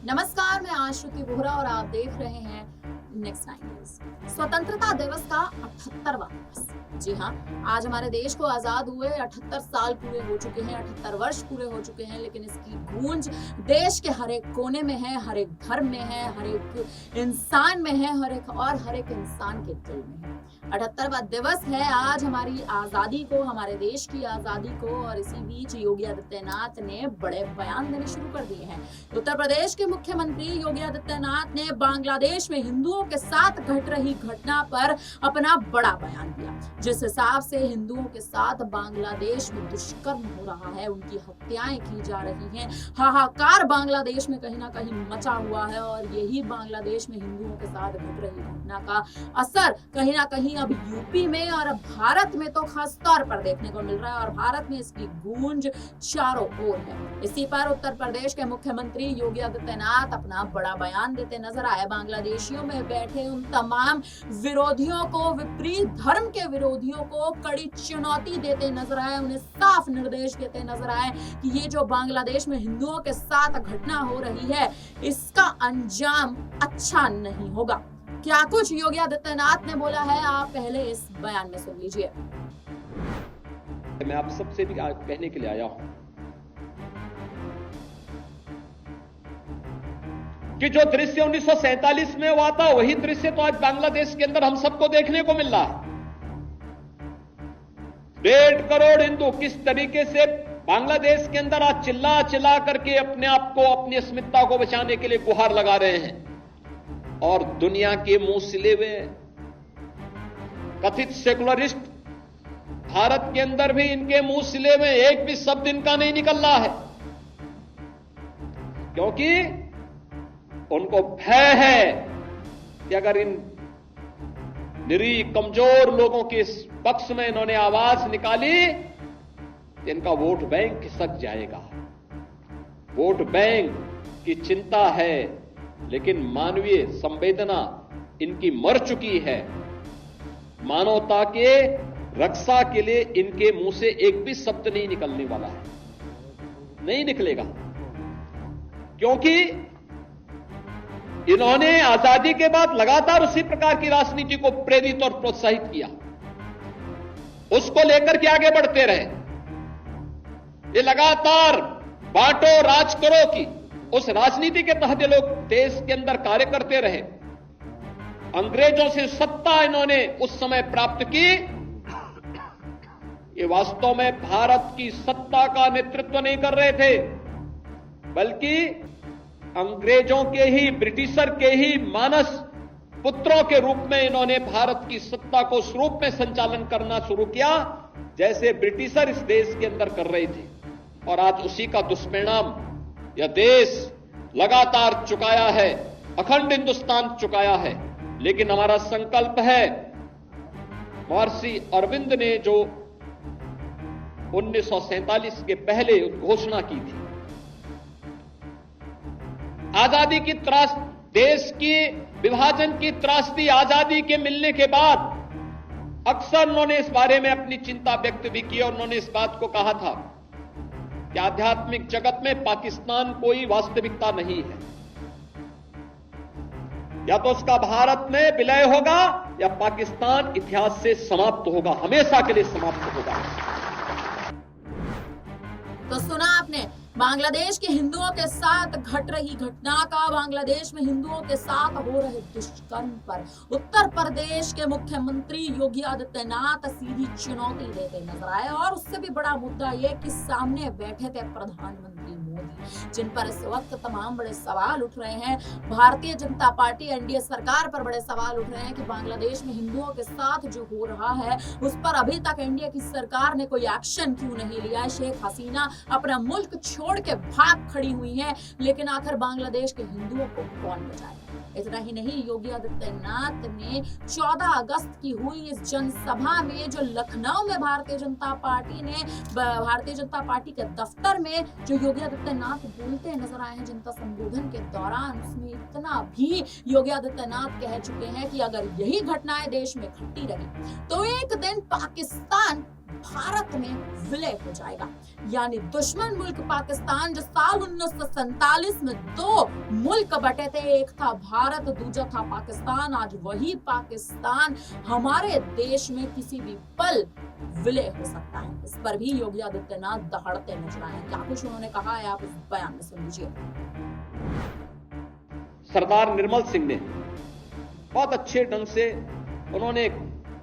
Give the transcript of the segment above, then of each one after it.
नमस्कार, मैं आश्रुति वोहरा और आप देख रहे हैं नेक्स्ट 9 न्यूज। स्वतंत्रता दिवस का 78वां दिवस। जी हाँ, आज हमारे देश को आजाद हुए 78 साल पूरे हो चुके हैं, 78 वर्ष पूरे हो चुके हैं, लेकिन इसकी गूंज देश के हर एक कोने में है, हर एक धर्म में है, हर एक इंसान में है, हर एक इंसान के दिल में है। 78वां दिवस है आज हमारी आजादी को, हमारे देश की आजादी को, और इसी बीच योगी आदित्यनाथ ने बड़े बयान देने शुरू कर दिए हैं। उत्तर प्रदेश के मुख्यमंत्री योगी आदित्यनाथ ने बांग्लादेश में हिंदुओं के साथ घट रही घटना पर अपना बड़ा बयान दिया। जिस हिसाब से हिंदुओं के साथ बांग्लादेश में दुष्कर्म हो रहा है, उनकी हत्याएं की जा रही हैं, हाहाकार बांग्लादेश में कहीं ना कहीं मचा हुआ है, और यही बांग्लादेश में हिंदुओं के साथ घट रही घटना का असर कहीं ना कहीं अब यूपी में और भारत में तो खास तौर पर देखने को मिल रहा है, और भारत में इसकी गूंज चारों ओर है। इसी पर उत्तर प्रदेश के मुख्यमंत्री योगी आदित्यनाथ अपना बड़ा बयान देते नजर आए। बांग्लादेशियों में बैठे उन तमाम विरोधियों को, विपरीत धर्म के विरोधियों को कड़ी चुनौती देते नजर आए, उन्हें साफ निर्देश देते नजर आए कि ये जो बांग्लादेश में हिंदुओं के साथ घटना हो रही है, इसका अंजाम अच्छा नहीं होगा। क्या कुछ योगी आदित्यनाथ ने बोला है, आप पहले इस बयान में सुन लीजिए। मैं आप सबसे भी कहने के लिए आया हूं कि जो दृश्य 1947 में हुआ था, वही दृश्य तो आज बांग्लादेश के अंदर हम सबको देखने को मिल रहा है। 1.5 करोड़ हिंदू किस तरीके से बांग्लादेश के अंदर आज चिल्ला चिल्ला करके अपने आप को, अपनी अस्मिता को बचाने के लिए गुहार लगा रहे हैं, और दुनिया के मुंह सिले हुए कथित सेकुलरिस्ट भारत के अंदर भी इनके मुंह सिले हुए एक भी शब्द इनका नहीं निकल रहा है, क्योंकि उनको भय है कि अगर इन निरीह कमजोर लोगों के इस पक्ष में इन्होंने आवाज निकाली तो इनका वोट बैंक खिसक जाएगा। वोट बैंक की चिंता है, लेकिन मानवीय संवेदना इनकी मर चुकी है। मानवता के रक्षा के लिए इनके मुंह से एक भी शब्द नहीं निकलने वाला है, नहीं निकलेगा, क्योंकि इन्होंने आजादी के बाद लगातार उसी प्रकार की राजनीति को प्रेरित और प्रोत्साहित किया, उसको लेकर के आगे बढ़ते रहे। ये लगातार बांटो राज करो की उस राजनीति के तहत ये लोग देश के अंदर कार्य करते रहे। अंग्रेजों से सत्ता इन्होंने उस समय प्राप्त की। ये वास्तव में भारत की सत्ता का नेतृत्व नहीं कर रहे थे, बल्कि अंग्रेजों के ही, ब्रिटिशर के ही मानस पुत्रों के रूप में इन्होंने भारत की सत्ता को उस रूप में संचालन करना शुरू किया जैसे ब्रिटिशर इस देश के अंदर कर रहे थे। और आज उसी का दुष्परिणाम यह देश लगातार चुकाया है, अखंड हिंदुस्तान चुकाया है। लेकिन हमारा संकल्प है, महर्षि अरविंद ने जो 1947 के पहले घोषणा की थी, आजादी की त्रास, देश की विभाजन की त्रासदी आजादी के मिलने के बाद अक्सर उन्होंने इस बारे में अपनी चिंता व्यक्त भी की, और उन्होंने इस बात को कहा था कि आध्यात्मिक जगत में पाकिस्तान कोई वास्तविकता नहीं है, या तो उसका भारत में विलय होगा या पाकिस्तान इतिहास से समाप्त होगा, हमेशा के लिए समाप्त होगा। तो सुना आपने बांग्लादेश के हिंदुओं के साथ घट रही घटना का, बांग्लादेश में हिंदुओं के साथ हो रहे दुष्कर्म पर उत्तर प्रदेश के मुख्यमंत्री योगी आदित्यनाथ सीधी चुनौती देते नजर आए। और उससे भी बड़ा मुद्दा यह कि सामने बैठे थे प्रधानमंत्री मोदी, जिन पर इस वक्त तमाम बड़े सवाल उठ रहे हैं। भारतीय जनता पार्टी, एनडीए सरकार पर बड़े सवाल उठ रहे हैं कि बांग्लादेश में हिंदुओं के साथ जो हो रहा है उस पर अभी तक एनडीए की सरकार ने कोई एक्शन क्यों नहीं लिया है। शेख हसीना अपना मुल्क छोड़ के भाग खड़ी हुई हैं, लेकिन आखिर बांग्लादेश के हिंदुओं को कौन बचाएगा। इतना ही नहीं, योगी आदित्यनाथ ने 14 अगस्त की हुई इस जनसभा में, जो लखनऊ में भारतीय जनता पार्टी के दफ्तर में जो योगी आदित्यनाथ बोलते नजर आए हैं जनता संबोधन के दौरान, उसमें इतना भी योगी आदित्यनाथ कह चुके हैं कि अगर यही घटनाएं देश में घटती रही तो एक दिन पाकिस्तान भारत में विलय हो जाएगा। यानी दुश्मन मुल्क पाकिस्तान, जो साल 1947 में दो मुल्क बटे थे, एक था भारत, दूसरा था पाकिस्तान, आज वही पाकिस्तान हमारे देश में किसी भी पल विलय हो सकता है। इस पर भी योगी आदित्यनाथ दहाड़ते नजर आए हैं। क्या कुछ उन्होंने कहा है, आप इस बयान में सुन लीजिए। सरदार निर्मल सिंह ने बहुत अच्छे ढंग से उन्होंने एक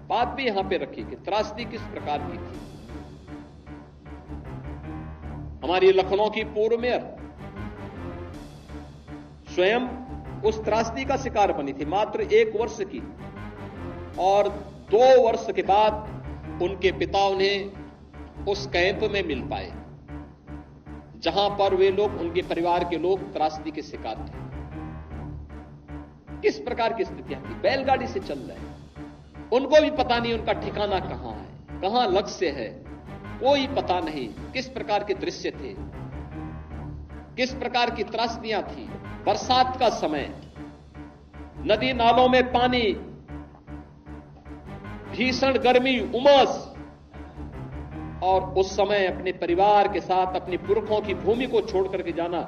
बात भी यहां पे रखी कि त्रासदी किस प्रकार की थी। हमारी लखनऊ की पूर्व मेयर स्वयं उस त्रासदी का शिकार बनी थी, मात्र 1 वर्ष की, और 2 वर्ष के बाद उनके पिता उन्हें उस कैंप में मिल पाए जहां पर वे लोग, उनके परिवार के लोग त्रासदी के शिकार थे। किस प्रकार की स्थितियां थी, बैलगाड़ी से चल रहे हैं, उनको भी पता नहीं उनका ठिकाना कहां है, कहां लक्ष्य है, कोई पता नहीं। किस प्रकार के दृश्य थे, किस प्रकार की त्रासदियां थी। बरसात का समय, नदी नालों में पानी, भीषण गर्मी, उमस, और उस समय अपने परिवार के साथ अपने पुरखों की भूमि को छोड़ करके जाना।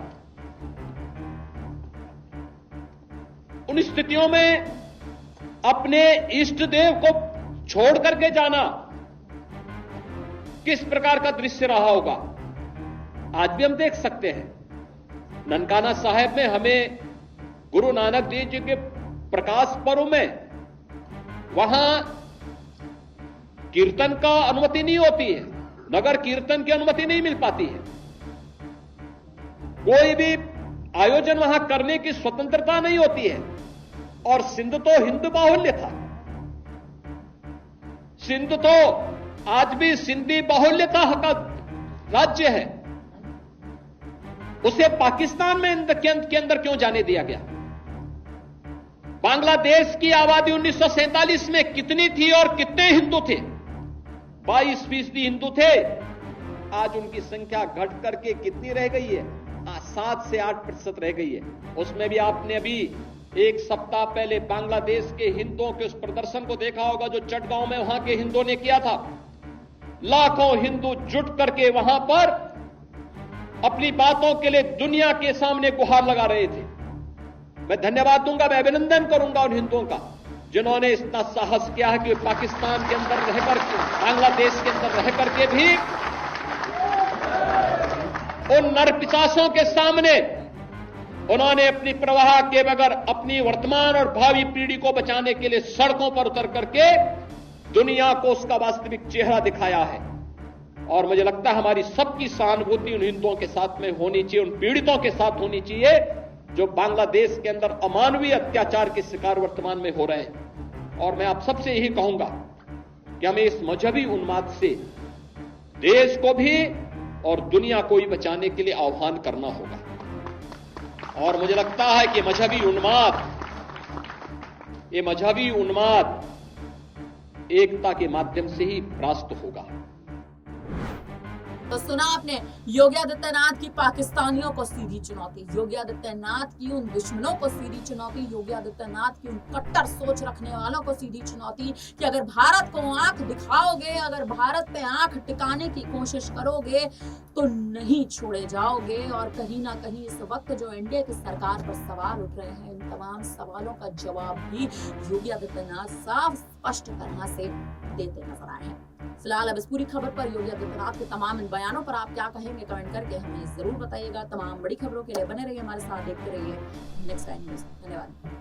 उन स्थितियों में अपने इष्ट देव को छोड़ करके जाना किस प्रकार का दृश्य रहा होगा, आज भी हम देख सकते हैं। ननकाना साहिब में हमें गुरु नानक देव जी के प्रकाश पर्व में वहां कीर्तन का अनुमति नहीं होती है, नगर कीर्तन की अनुमति नहीं मिल पाती है, कोई भी आयोजन वहां करने की स्वतंत्रता नहीं होती है। और सिंध तो हिंदू बाहुल्य था, सिंध तो आज भी सिंधी बाहुल्यता का राज्य है, उसे पाकिस्तान में के अंदर क्यों जाने दिया गया। बांग्लादेश की आबादी 1947 में कितनी थी और कितने हिंदू थे, 22% हिंदू थे, आज उनकी संख्या घट करके कितनी रह गई है, 7 से 8% रह गई है। उसमें भी आपने अभी 1 सप्ताह पहले बांग्लादेश के हिंदुओं के उस प्रदर्शन को देखा होगा जो चटगांव में वहां के हिंदुओं ने किया था। लाखों हिंदू जुट करके वहां पर अपनी बातों के लिए दुनिया के सामने गुहार लगा रहे थे। मैं धन्यवाद दूंगा, मैं अभिनंदन करूंगा उन हिंदुओं का जिन्होंने इतना साहस किया है कि पाकिस्तान के अंदर रहकर, बांग्लादेश के अंदर रह करके भी उन नरपिशाचों के सामने उन्होंने अपनी प्रवाह के बगैर अपनी वर्तमान और भावी पीढ़ी को बचाने के लिए सड़कों पर उतर करके दुनिया को उसका वास्तविक चेहरा दिखाया है। और मुझे लगता है हमारी सबकी सहानुभूति उन हिंदुओं के साथ में होनी चाहिए, उन पीड़ितों के साथ होनी चाहिए जो बांग्लादेश के अंदर अमानवीय अत्याचार के शिकार वर्तमान में हो रहे हैं। और मैं आप सबसे यही कहूंगा कि हमें इस मजहबी उन्माद से देश को भी और दुनिया को भी बचाने के लिए आह्वान करना होगा। और मुझे लगता है कि ये मजहबी उन्माद एकता के माध्यम से ही परास्त होगा। तो सुना आपने योगी आदित्यनाथ की पाकिस्तानियों को सीधी चुनौती, योगी आदित्यनाथ की उन दुश्मनों को सीधी चुनौती, योगी आदित्यनाथ की उन कट्टर सोच रखने वालों को सीधी चुनौती कि अगर भारत को आंख दिखाओगे, अगर भारत पे आंख टिकाने की कोशिश करोगे तो नहीं छोड़े जाओगे। और कहीं ना कहीं इस वक्त जो एनडीए की सरकार पर सवाल उठ रहे हैं, इन तमाम सवालों का जवाब भी योगी आदित्यनाथ साफ स्पष्ट तरह से देते नजर आए हैं। फिलहाल अब इस पूरी खबर पर योगी आदित्यनाथ के तमाम इन बयानों पर आप क्या कहेंगे, कमेंट करके हमें जरूर बताइएगा। तमाम बड़ी खबरों के लिए बने रहिए हमारे साथ, देखते रहिए नेक्स्ट टाइम न्यूज़। धन्यवाद।